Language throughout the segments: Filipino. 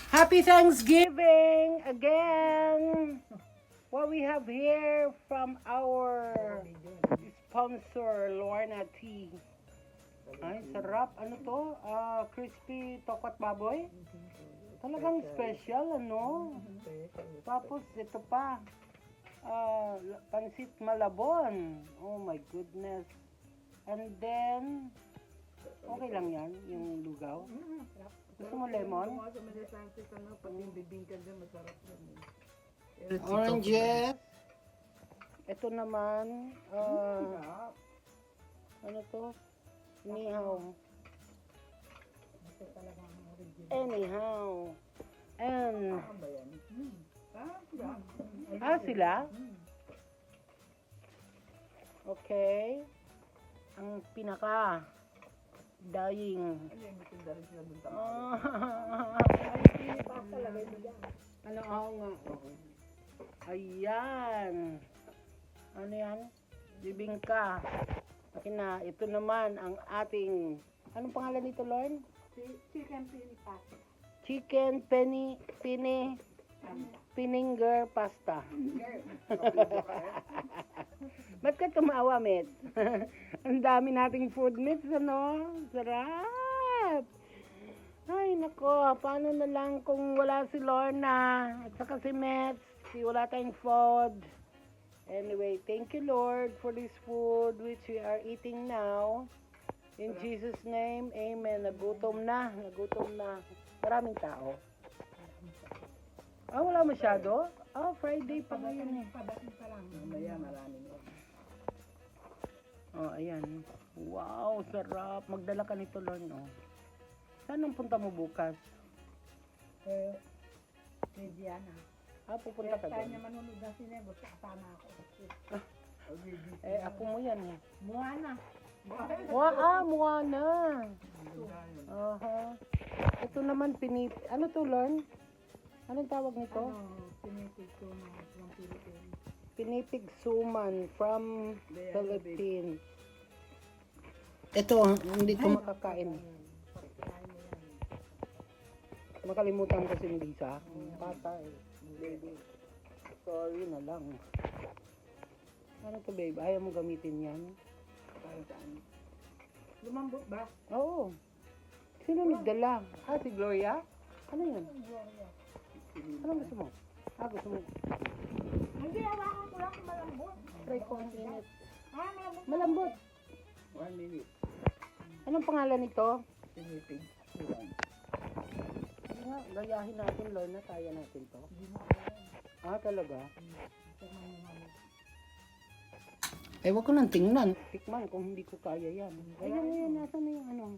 Happy Thanksgiving again. What we have here from our sponsor, Lorna Tea. Ay, sarap. Ano to? Crispy tokot baboy? Talagang special, ano? Tapos, ito pa. Pansit Malabon. Oh my goodness. And then, okay lang yan, yung lugaw. Gusto mo lemon? Oranges. Ito naman, ano to? Anyhow. And, sila? Okay. Ang pinaka dying. Ano nga? Ayan. Ano yan? Bibingka. Na, ito naman ang ating, anong pangalan nito, Lorne? Chicken pini pasta. Chicken pininger pasta. Ba't ka tumawa, Met? Ang dami nating food, Met, ano? Sarap! Ay, nako, paano na lang kung wala si Lorna at saka si Met, wala tayong food. Anyway, thank you, Lord, for this food which we are eating now. In Jesus' name, amen. Nagutom na. Maraming tao. Wala masyado? Friday pa ngayon eh. Padating pa lang. Mamaya marami na. Ayan. Wow, sarap. Magdala ka nito, Lord, no? Saan ang punta mo bukas? Kay Diana. Pupunta ka Kaya doon. niya manunod na sinebo, kasama ako. Ako mo yan eh. Moana. Moana. Ito naman ano to, Lorne? Anong tawag nito? Pinipig ko from Philippines. Pinipig suman from Philippines. Ito, hindi ko makakain. Makalimutan ko si Lisa. Bata eh. Baby. Sorry na lang. Ano to, babe? Ayaw mo gamitin yan? Para saan? Lumambot ba? Oo. Sino nagdala? Si Gloria? Ano yun? Ano gusto mo? Gusto mo? Hindi, hawakan ko lang malambot. Try ko ang init. Malambot. Malambot. 1 minute. Anong pangalan nito? Pinipig. Ulan. Hindi nga, gayahin natin, Lorna. Kaya natin to. Talaga? Wag ko nang tingnan. Tikman kung hindi ko kaya yan. Ayan, nasa na yung ano.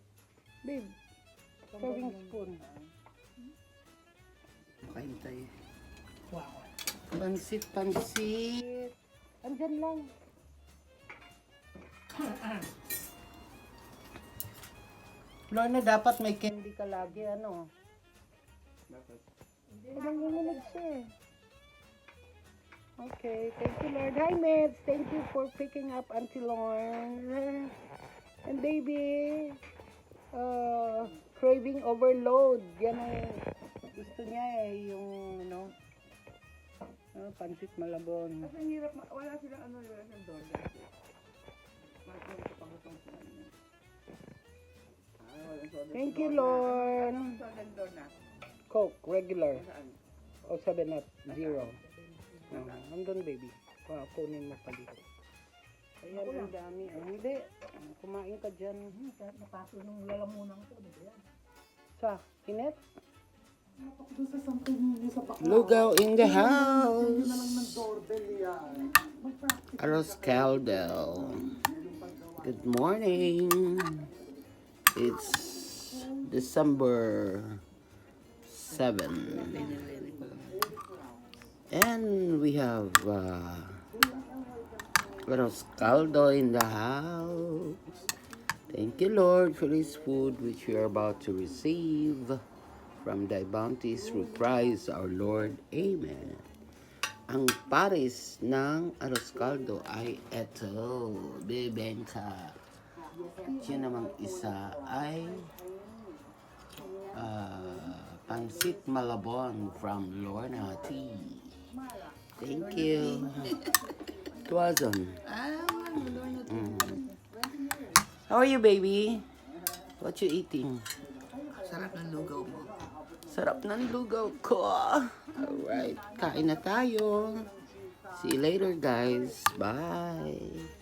Babe, serving spoon. Makahintay. Wow. Pansit. Andyan lang. Lorna, dapat may candy ka lagi, ano? Bakit? Nanginginig siya eh. Okay, thank you, Lord. Hi, Meds. Thank you for picking up Auntie Lorne. And baby, craving overload. Yan ang gusto niya eh, yung, pansit malabon. Kasi ang hirap, wala silang wala silang dola. Bakit sa pangutong sila niya? Walang soda. Thank you, Lord. Soda dola. Coke, regular. Saan? O 7-Up, 0. Nandun, baby. Kunin mo pa dito. Ayan, ang dami. Hindi. Kumain ka dyan. Napaso nung lalamunan ko. Sa, Kinet? Doon sa sampung niyo sa bakla. Lugaw in the house. Hindi na lang ng doorbell yan. Arroz caldo. Good morning. It's December 7. And we have arroz caldo in the house. Thank you, Lord, for this food which we are about to receive from thy bounties through Christ our Lord. Amen. Ang pares ng arroz caldo ay eto, bebengka. Siya namang isa ay Pansit Malabon from Lorna Tea. Thank you. Tuazon. How are you, baby? What you eating? Sarap ng lugaw mo. Sarap ng lugaw ko. Alright, kain na tayo. See you later, guys. Bye.